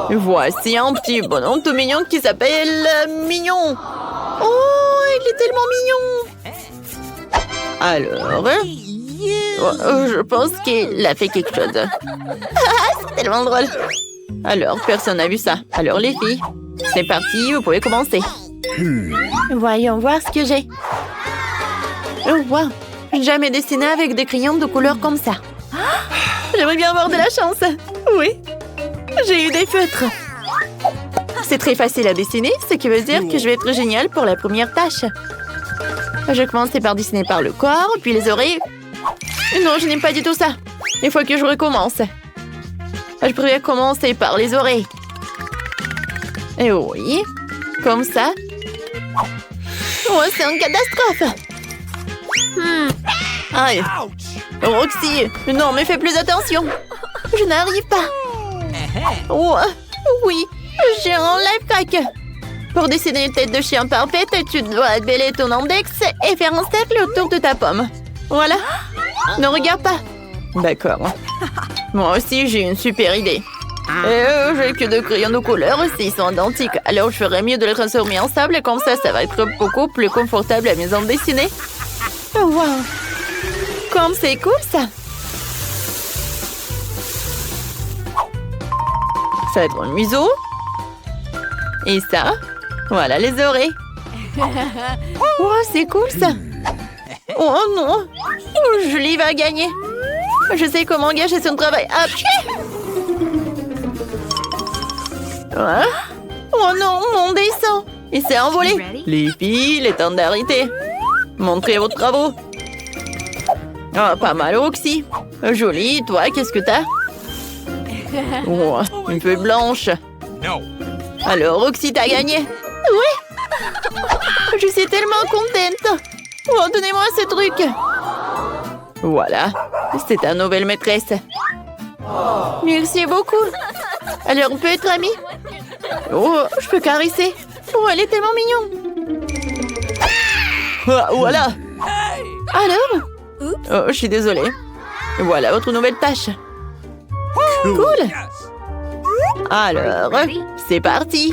Voici un petit bonhomme tout mignon qui s'appelle Mignon. Oh, il est tellement mignon. Alors, je pense qu'il a fait quelque chose. C'est tellement drôle. Alors, personne n'a vu ça. Alors, les filles, c'est parti, vous pouvez commencer. Voyons voir ce que j'ai. Oh, wow. Jamais dessiné avec des crayons de couleur comme ça. J'aimerais bien avoir de la chance. Oui. J'ai eu des feutres. C'est très facile à dessiner, ce qui veut dire que je vais être géniale pour la première tâche. Je commence par dessiner par le corps, puis les oreilles. Non, je n'aime pas du tout ça. Il faut que je recommence. Je préfère commencer par les oreilles. Et oui, comme ça. Oh, c'est une catastrophe. Aïe. Roxy, non, mais fais plus attention. Je n'arrive pas. Oh, oui, j'ai un life hack. Pour dessiner une tête de chien parfaite, tu dois beller ton index et faire un cercle autour de ta pomme. Voilà. Ne regarde pas. D'accord. Moi aussi, j'ai une super idée. J'ai que deux crayons de couleur, ils sont identiques. Alors, je ferais mieux de les transformer en sable, comme ça va être beaucoup plus confortable à mes ongles dessinés. Oh, wow. Comme c'est cool, ça. Ça va être un museau. Et ça, voilà les oreilles. Oh, c'est cool, ça. Oh non, Julie va gagner. Je sais comment gâcher son travail. Hein? Oh non, mon dessin. Il s'est envolé. Les filles, il est temps d'arrêter. Montrez vos travaux. Oh, pas mal, Roxy. Jolie, toi, qu'est-ce que t'as? Oh, une feuille blanche. Alors, Roxy, t'as gagné. Oui. Je suis tellement contente. Oh, donnez-moi ce truc. Voilà, c'est ta nouvelle maîtresse. Merci beaucoup. Alors, on peut être amis? Oh, je peux caresser. Oh, elle est tellement mignonne. Ah, voilà. Alors? Oh, je suis désolée. Voilà votre nouvelle tâche. Cool. Alors, c'est parti.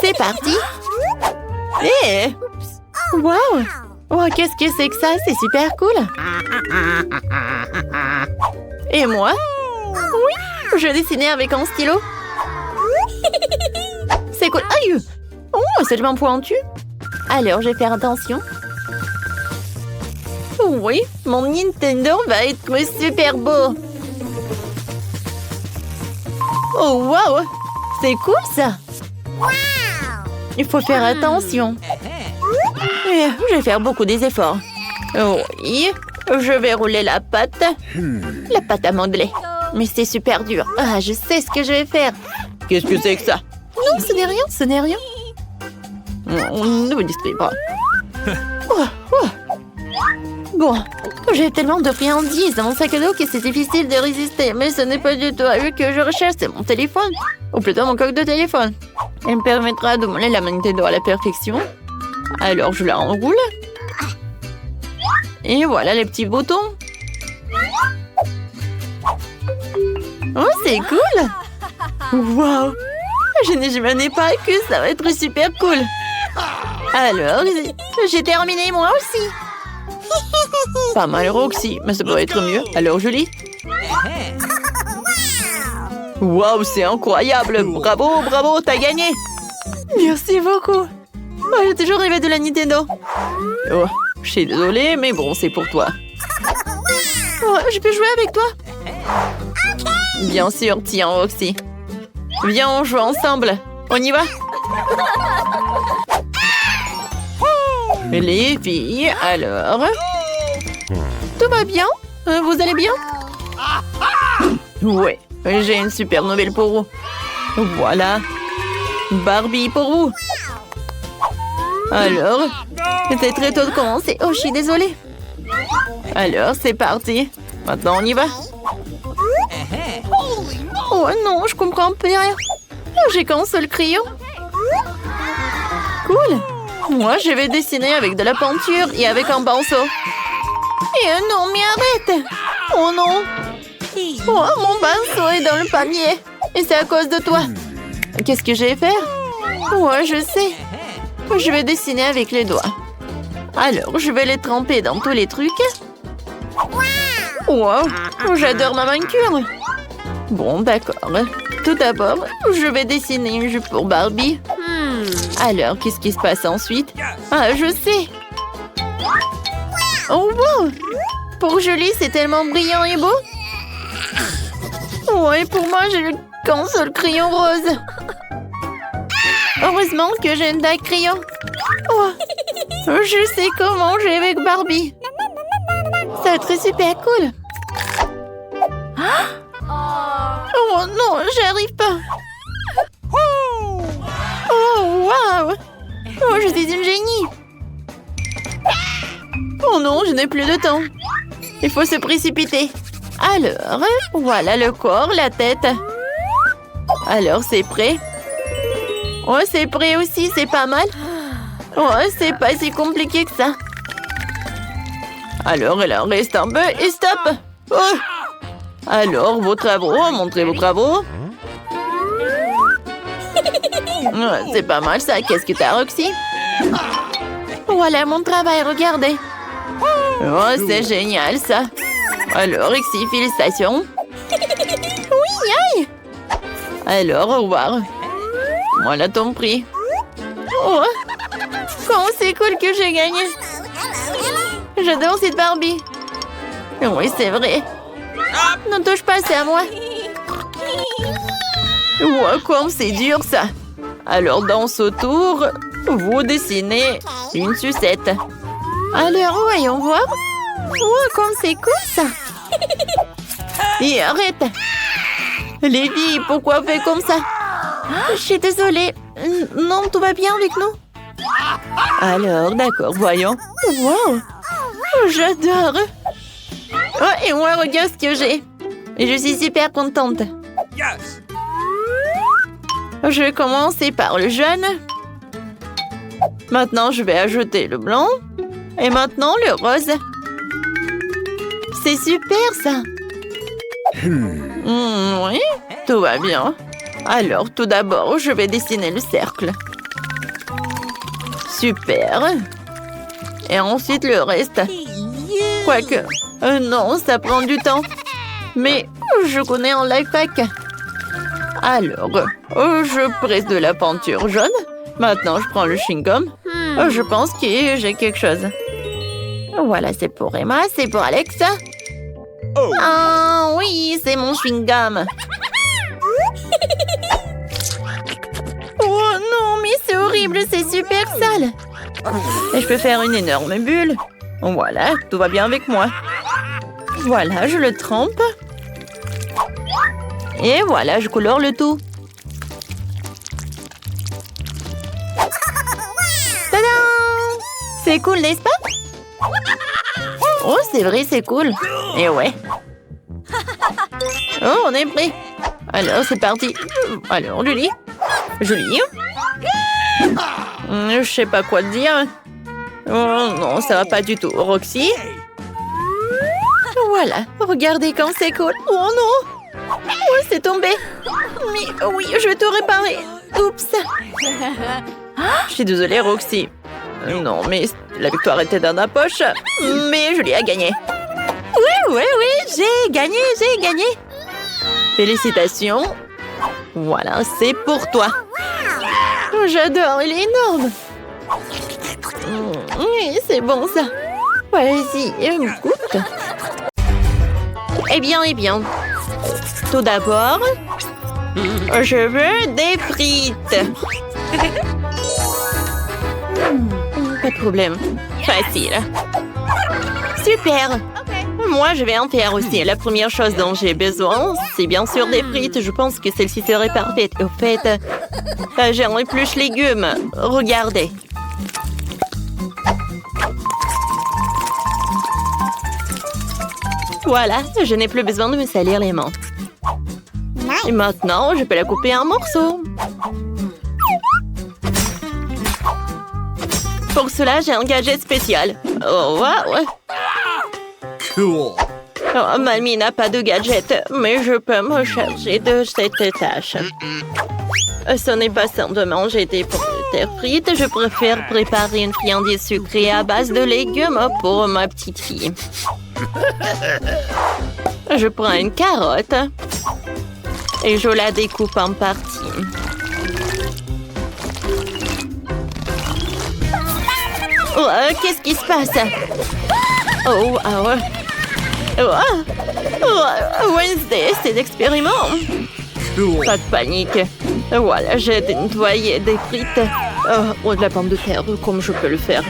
C'est parti. Hé! Wow! Oh, qu'est-ce que c'est que ça? C'est super cool. Et moi? Oui, je dessinais avec un stylo. C'est cool. Aïe! Oh, c'est tellement pointu. Alors, je vais faire attention. Oui, mon Nintendo va être super beau. Oh, wow! C'est cool, ça. Il faut faire attention. Je vais faire beaucoup des efforts. Oui, je vais rouler la pâte. La pâte à modeler. Mais c'est super dur. Ah, je sais ce que je vais faire. Qu'est-ce que c'est que ça? Non, ce n'est rien, ce n'est rien. Ne me distrais pas. Bon, j'ai tellement de friandises dans mon sac à dos que c'est difficile de résister. Mais ce n'est pas du tout à eux que je recherche, c'est mon téléphone. Ou plutôt mon coque de téléphone. Elle me permettra de monter la Nintendo à la perfection. Alors, je la enroule. Et voilà les petits boutons. Oh, c'est cool! Wow! Je n'imaginais pas que ça va être super cool. Alors, j'ai terminé moi aussi. Pas mal, Roxy, mais ça pourrait être mieux. Alors, Julie? Wow, c'est incroyable! Bravo, bravo, t'as gagné! Merci beaucoup! Oh, j'ai toujours rêvé de la Nintendo. Oh, je suis désolée, mais bon, c'est pour toi. Oh, je peux jouer avec toi? Bien sûr, tiens, Roxy. Viens, on joue ensemble. On y va? Les filles, alors? Tout va bien? Vous allez bien? Ouais, j'ai une super nouvelle pour vous. Voilà. Barbie pour vous. Alors, c'est très tôt de commencer. Oh, je suis désolée. Alors, c'est parti. Maintenant, on y va. Oh non, je comprends plus rien. J'ai qu'un seul crayon. Cool. Moi, je vais dessiner avec de la peinture et avec un pinceau. Et non, mais arrête. Oh non. Oh, mon pinceau est dans le panier. Et c'est à cause de toi. Qu'est-ce que je vais faire? Ouais, je sais. Je vais dessiner avec les doigts. Alors, je vais les tremper dans tous les trucs. Wow, j'adore ma manucure. Bon, d'accord. Tout d'abord, je vais dessiner une jupe pour Barbie. Alors, qu'est-ce qui se passe ensuite? Ah, je sais. Oh, wow! Pour Julie, c'est tellement brillant et beau. Ouais, pour moi, j'ai qu'un seul crayon rose. Heureusement que j'ai une dague crayon. Oh, je sais comment jouer avec Barbie. Ça va être super cool. Oh non, j'arrive pas. Oh, waouh! Oh, je suis une génie. Oh non, je n'ai plus de temps. Il faut se précipiter. Alors, voilà le corps, la tête. Alors, c'est prêt. Oh, c'est prêt aussi, c'est pas mal. Oh, c'est pas si compliqué que ça. Alors, il en reste un peu et stop. Oh. Alors, vos travaux, montrez vos travaux. Oh, c'est pas mal ça. Qu'est-ce que t'as, Roxy? Voilà mon travail, regardez. Oh, c'est génial ça. Alors, Roxy, félicitations. Oui, aïe. Alors, au revoir. Voilà ton prix. Oh, comment c'est cool que j'ai gagné. J'adore cette Barbie. Oui, c'est vrai. Ne touche pas, c'est à moi. Wow, comme c'est dur ça. Alors, dans ce tour, vous dessinez une sucette. Alors, voyons voir. Wow, comme c'est cool ça. Et arrête. Les filles, pourquoi on fait comme ça? Je suis désolée. Non, tout va bien avec nous. Alors, d'accord, voyons. Wow, j'adore. Oh, et moi, regarde ce que j'ai. Et je suis super contente. Je vais commencer par le jaune. Maintenant, je vais ajouter le blanc. Et maintenant, le rose. C'est super, ça. Oui, tout va bien. Alors, tout d'abord, je vais dessiner le cercle. Super. Et ensuite, le reste. Quoique, non, ça prend du temps. Mais je connais un life hack. Alors, je presse de la peinture jaune. Maintenant, je prends le chewing-gum. Je pense que j'ai quelque chose. Voilà, c'est pour Emma, c'est pour Alex. Ah oui, c'est mon chewing-gum. Oh non, mais c'est horrible, c'est super sale. Et je peux faire une énorme bulle. Voilà, tout va bien avec moi. Voilà, je le trempe. Et voilà, je colore le tout. Tadam! C'est cool, n'est-ce pas? Oh, c'est vrai, c'est cool. Et ouais. Oh, on est prêt. Alors, c'est parti. Alors, Julie. Julie. Je sais pas quoi te dire. Oh non, ça va pas du tout. Roxy. Voilà, regardez comme c'est cool. Oh non! Oh, c'est tombé. Mais oui, je vais tout réparer. Oups. Je suis désolée, Roxy. Non, mais la victoire était dans ma poche. Mais Julie a gagné. Oui, j'ai gagné. Félicitations. Voilà, c'est pour toi. J'adore, il est énorme. Oui, c'est bon ça. Vas-y, goûte. Eh bien. Tout d'abord, je veux des frites. Pas de problème. Facile. Super. Moi, je vais en faire aussi. La première chose dont j'ai besoin, c'est bien sûr des frites. Je pense que celle-ci serait parfaite. Au fait, j'ai un épluche légumes. Regardez. Voilà, je n'ai plus besoin de me salir les mains. Et maintenant, je peux la couper en morceaux. Pour cela, j'ai un gadget spécial. Oh, waouh! Cool. Oh, mamie n'a pas de gadget, mais je peux me charger de cette tâche. Ce n'est pas simple de manger des pommes de terre frites. Je préfère préparer une friandise sucrée à base de légumes pour ma petite fille. Je prends une carotte et je la découpe en parties. Oh, qu'est-ce qui se passe? Oh, ah ouais. Wednesday, c'est l'expériment. Pas de panique. Voilà, j'ai nettoyé des frites. Oh, de la pomme de terre, comme je peux le faire.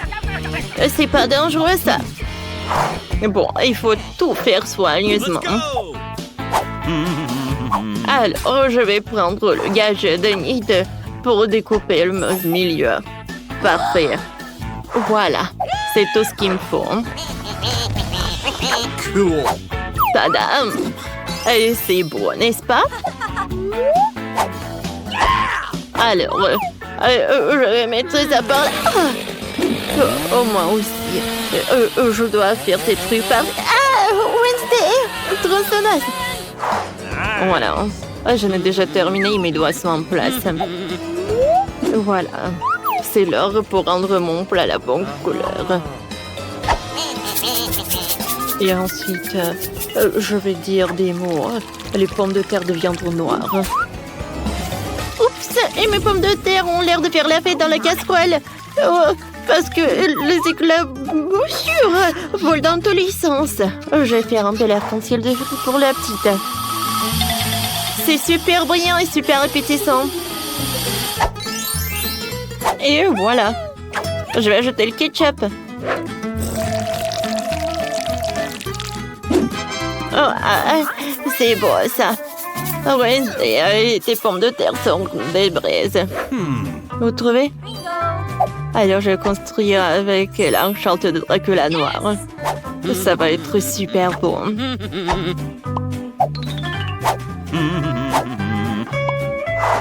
C'est pas dangereux, ça. Bon, il faut tout faire soigneusement. Alors, je vais prendre le gadget de Nid pour découper le milieu. Parfait. Voilà, c'est tout ce qu'il me faut. Cool. Tadam! Et c'est beau, n'est-ce pas? Alors, je vais mettre ça par là. Oh, moi aussi. Je dois faire ces trucs par... Ah, Wednesday! Tronçonneuse! Voilà. Je n'ai déjà terminé, mes doigts sont en place. Voilà. C'est l'heure pour rendre mon plat la bonne couleur. Et ensuite, je vais dire des mots. Les pommes de terre deviendront noires. Oups! Et mes pommes de terre ont l'air de faire la fête dans la casserole. Parce que les éclaboussures volent dans tous les sens. Je vais faire un peu l'arc-en-ciel pour la petite. C'est super brillant et super appétissant. Et voilà. Je vais ajouter le ketchup. Oh, c'est beau, ça. Ouais, et tes pommes de terre sont des braises. Vous trouvez? Alors, je vais construire avec l'enchante de Dracula noir. Ça va être super bon.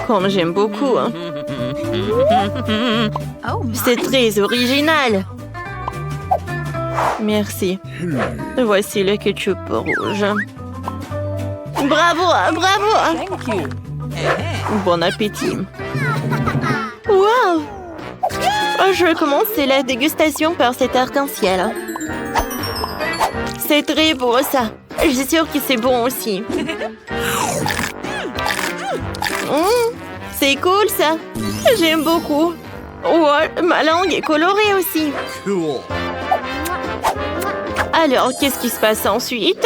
Comme j'aime beaucoup. C'est très original. Merci. Voici le ketchup rouge. Bravo, bravo. Bon appétit. Wow! Je vais commencer la dégustation par cet arc-en-ciel. C'est très beau, ça. Je suis sûre que c'est bon aussi. C'est cool, ça. J'aime beaucoup. Oh, ma langue est colorée aussi. Cool. Alors, qu'est-ce qui se passe ensuite?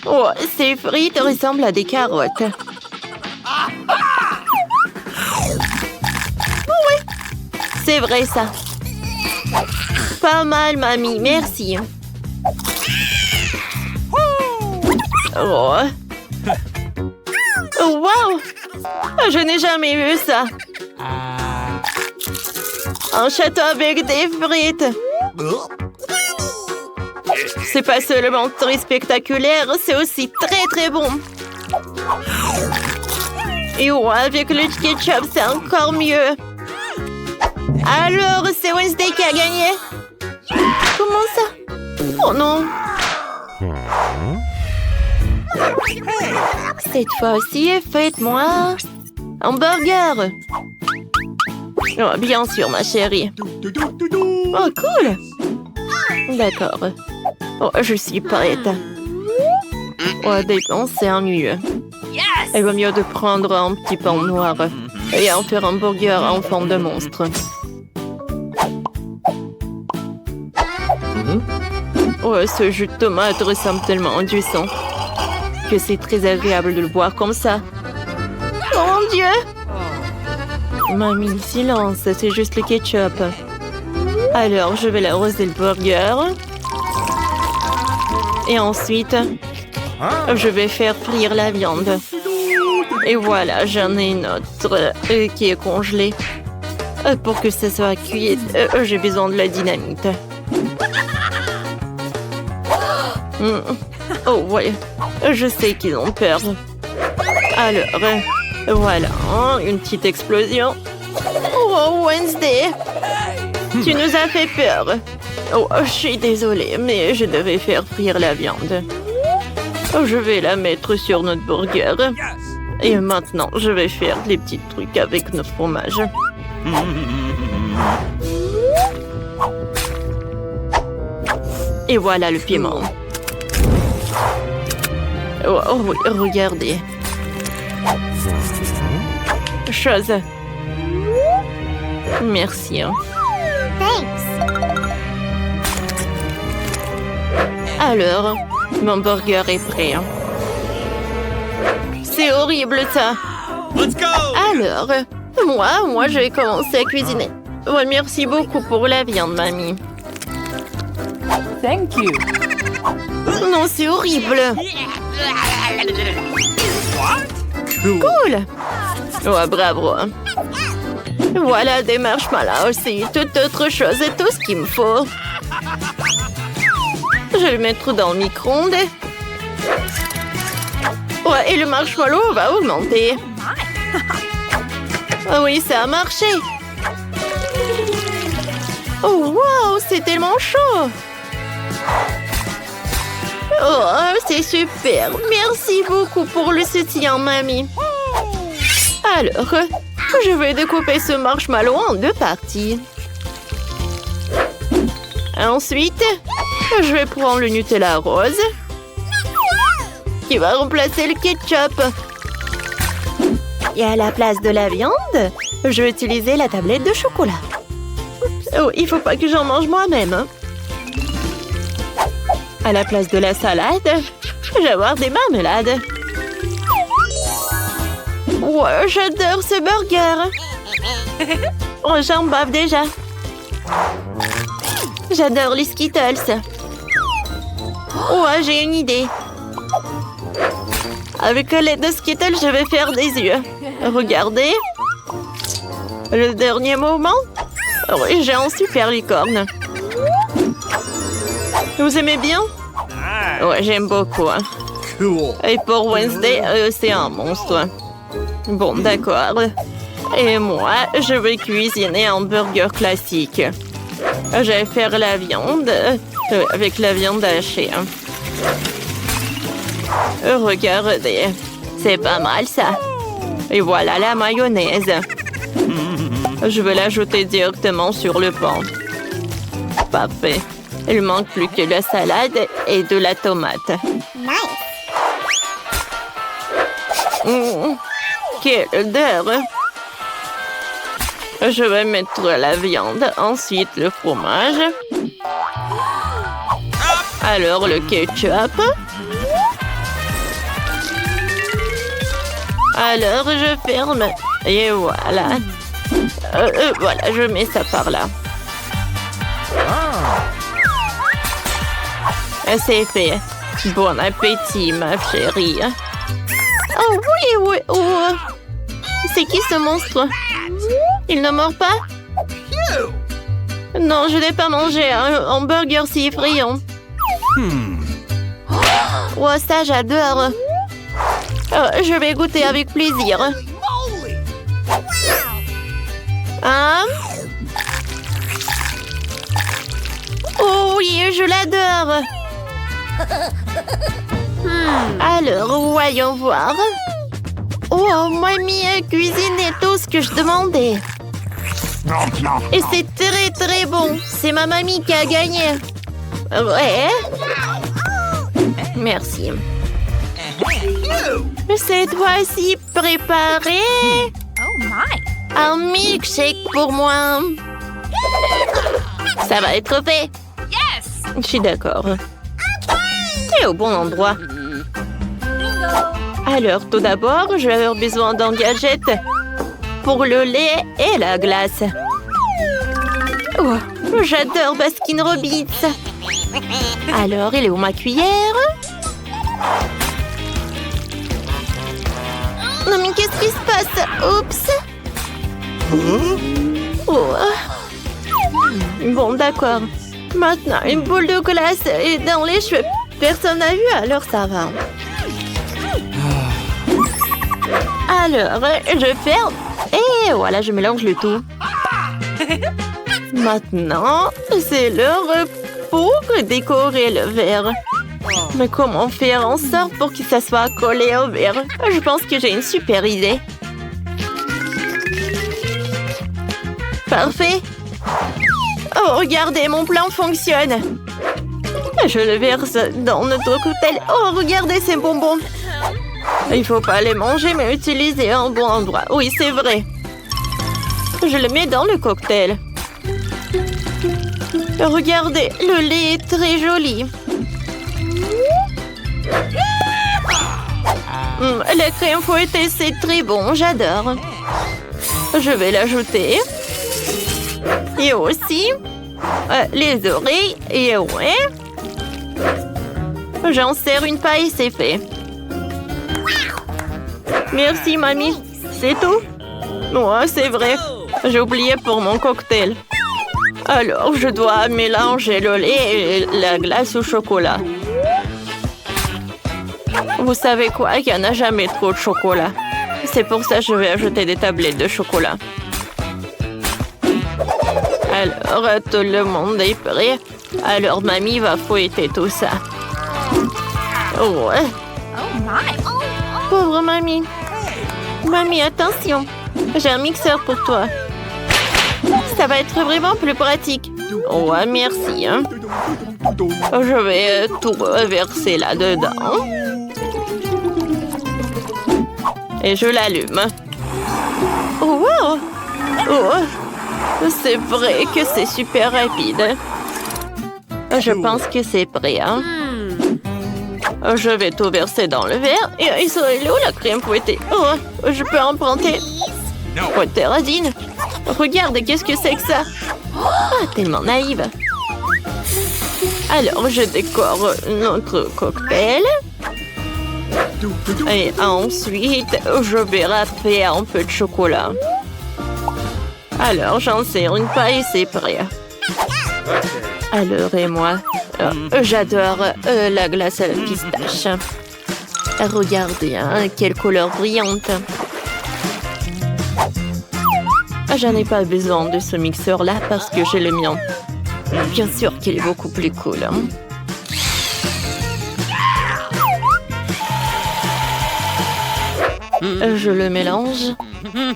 Oh, ces frites ressemblent à des carottes. Oui, c'est vrai, ça. Pas mal, mamie, merci. Oh. Oh, wow! Je n'ai jamais vu ça. Un château avec des frites. C'est pas seulement très spectaculaire, c'est aussi très très bon. Et ouais, avec le ketchup, c'est encore mieux. Alors, c'est Wednesday qui a gagné? Comment ça? Oh non! Cette fois-ci, faites-moi un burger. Oh, bien sûr, ma chérie. Oh, cool! D'accord. Oh, je suis prête. Oh, dépense, c'est ennuyeux. Il vaut mieux de prendre un petit pain noir et en faire un burger en forme de monstre. Oh, ce jus de tomate ressemble tellement à du sang que c'est très agréable de le boire comme ça. Oh mon Dieu! Mamie, silence, c'est juste le ketchup. Alors, je vais l'arroser le burger. Et ensuite, je vais faire frire la viande. Et voilà, j'en ai une autre qui est congelée. Pour que ça soit cuit, j'ai besoin de la dynamite. Oh, ouais. Je sais qu'ils ont peur. Alors, voilà, une petite explosion. Oh, Wednesday! Tu nous as fait peur. Oh, je suis désolée, mais je devais faire frire la viande. Je vais la mettre sur notre burger. Et maintenant, je vais faire des petits trucs avec notre fromage. Et voilà le piment. Oh, oui, regardez. Chose. Merci. Alors, mon burger est prêt. C'est horrible ça. Alors, moi, je vais commencer à cuisiner. Ouais, merci beaucoup pour la viande, mamie. Thank you. Non, c'est horrible. Cool. Ouais, bravo. Voilà des marshmallows, c'est toute autre chose et tout ce qu'il me faut. Je vais le mettre dans le micro-ondes. Ouais, et le marshmallow va augmenter. Ah oui, ça a marché. Oh, wow, c'est tellement chaud. Oh, c'est super. Merci beaucoup pour le soutien, mamie. Alors, je vais découper ce marshmallow en 2 parties. Ensuite, je vais prendre le Nutella rose qui va remplacer le ketchup. Et à la place de la viande, je vais utiliser la tablette de chocolat. Oh, il faut pas que j'en mange moi-même. Hein. À la place de la salade, je vais avoir des marmelades. Ouais, j'adore ce burger. Oh, j'en bave déjà. J'adore les Skittles. Ouais, j'ai une idée. Avec l'aide de Skittles, je vais faire des yeux. Regardez. Le dernier moment. Oui, j'ai un super licorne. Vous aimez bien? Ouais, j'aime beaucoup. Et pour Wednesday, c'est un monstre. Bon, d'accord. Et moi, je vais cuisiner un burger classique. Je vais faire la viande avec la viande hachée. Regardez, c'est pas mal ça. Et voilà la mayonnaise. Je vais l'ajouter directement sur le pain. Parfait. Il manque plus que la salade et de la tomate. Quelle odeur! Je vais mettre la viande, ensuite le fromage. Alors le ketchup. Alors je ferme. Et voilà. Voilà, je mets ça par là. C'est fait. Bon appétit, ma chérie. Oh oui, oui, oh. C'est qui ce monstre? Il ne mord pas? Non, je n'ai pas mangé un hamburger si effrayant. Oh, ça, j'adore. Je vais goûter avec plaisir. Hein? Oh oui, je l'adore. Alors, voyons voir. Oh, mamie a cuisiné tout ce que je demandais. Et c'est très très bon. C'est ma mamie qui a gagné. Ouais. Merci. Cette fois-ci, préparé un milkshake pour moi. Ça va être fait. Je suis d'accord. Et au bon endroit. Alors, tout d'abord, je vais avoir besoin d'un gadget pour le lait et la glace. Oh, j'adore Baskin Robbins. Alors, il est où ma cuillère? Non, mais qu'est-ce qui se passe? Oups. Oh. Bon, d'accord. Maintenant, une boule de glace et dans les cheveux. Personne n'a vu, alors ça va. Alors, je ferme. Et voilà, je mélange le tout. Maintenant, c'est l'heure pour décorer le verre. Mais comment faire en sorte pour que ça soit collé au verre? Je pense que j'ai une super idée. Parfait. Oh, regardez, mon plan fonctionne. Je le verse dans notre cocktail. Oh, regardez ces bonbons. Il faut pas les manger, mais utiliser un bon endroit. Oui, c'est vrai. Je le mets dans le cocktail. Regardez, le lait est très joli. La crème fouettée, c'est très bon, j'adore. Je vais l'ajouter. Et aussi, les oreilles. Et ouais. J'en sers une paille, c'est fait. Merci, mamie. C'est tout? Ouais, c'est vrai. J'ai oublié pour mon cocktail. Alors, je dois mélanger le lait et la glace au chocolat. Vous savez quoi? Il n'y en a jamais trop de chocolat. C'est pour ça que je vais ajouter des tablettes de chocolat. Alors, tout le monde est prêt. Alors, mamie va fouetter tout ça. Ouais. Pauvre mamie. Mamie, attention. J'ai un mixeur pour toi. Ça va être vraiment plus pratique. Ouais, merci. Hein. Je vais tout verser là-dedans. Et je l'allume. Oh, wow. Oh. C'est vrai que c'est super rapide. Je pense que c'est prêt. Hein. Je vais tout verser dans le verre. Et il serait où la crème fouettée? Oh, je peux emprunter. Oh, Terradine. Regarde, qu'est-ce que c'est que ça? Ah, tellement naïve. Alors, je décore notre cocktail. Et ensuite, je vais râper un peu de chocolat. Alors, j'en sers une paille et c'est prêt. Alors, et moi, j'adore la glace à la pistache. Regardez, hein, quelle couleur brillante. Je n'ai pas besoin de ce mixeur-là parce que j'ai le mien. Bien sûr qu'il est beaucoup plus cool. Hein. Je le mélange.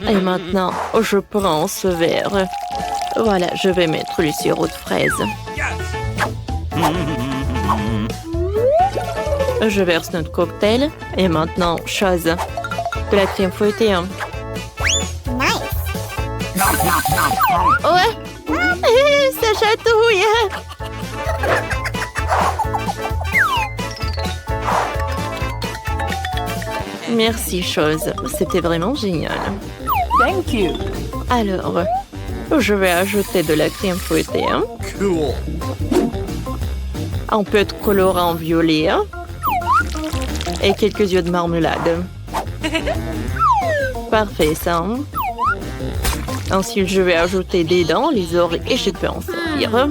Et maintenant, je prends ce verre. Voilà, je vais mettre le sirop de fraise. Je verse notre cocktail. Et maintenant, chose. De la crème fouettée. Hein. Ouais. Ça chatouille. Merci, chose. C'était vraiment génial. Thank you. Alors, je vais ajouter de la crème fouettée. Hein. Cool. Un peu de colorant violet. Hein. Et quelques yeux de marmelade. Parfait, ça. Hein. Ensuite, je vais ajouter des dents, les oreilles et je peux en servir.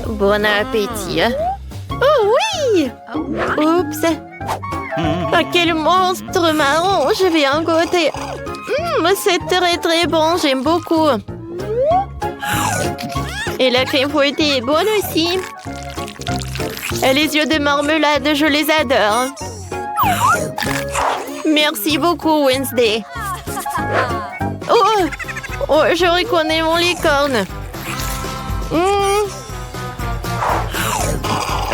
Bon appétit. Oh oui! Oups! Ah, quel monstre marron! Je vais en goûter. C'est très très bon, j'aime beaucoup. Et la crème fouettée est bonne aussi. Et les yeux de marmelade, je les adore. Merci beaucoup, Wednesday. Oh, je reconnais mon licorne.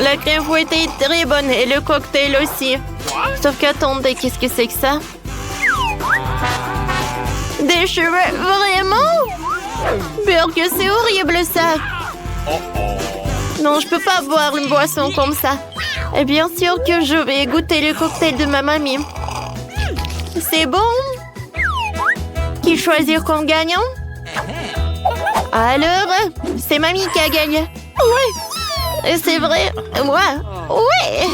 La crème fouettée est très bonne et le cocktail aussi. Sauf qu'attendez, qu'est-ce que c'est que ça? Des cheveux, vraiment? Burk, c'est horrible ça. Non, je peux pas boire une boisson comme ça. Et bien sûr que je vais goûter le cocktail de ma mamie. C'est bon? Qui choisir comme gagnant? Alors, c'est mamie qui a gagné. Ouais, c'est vrai. Ouais.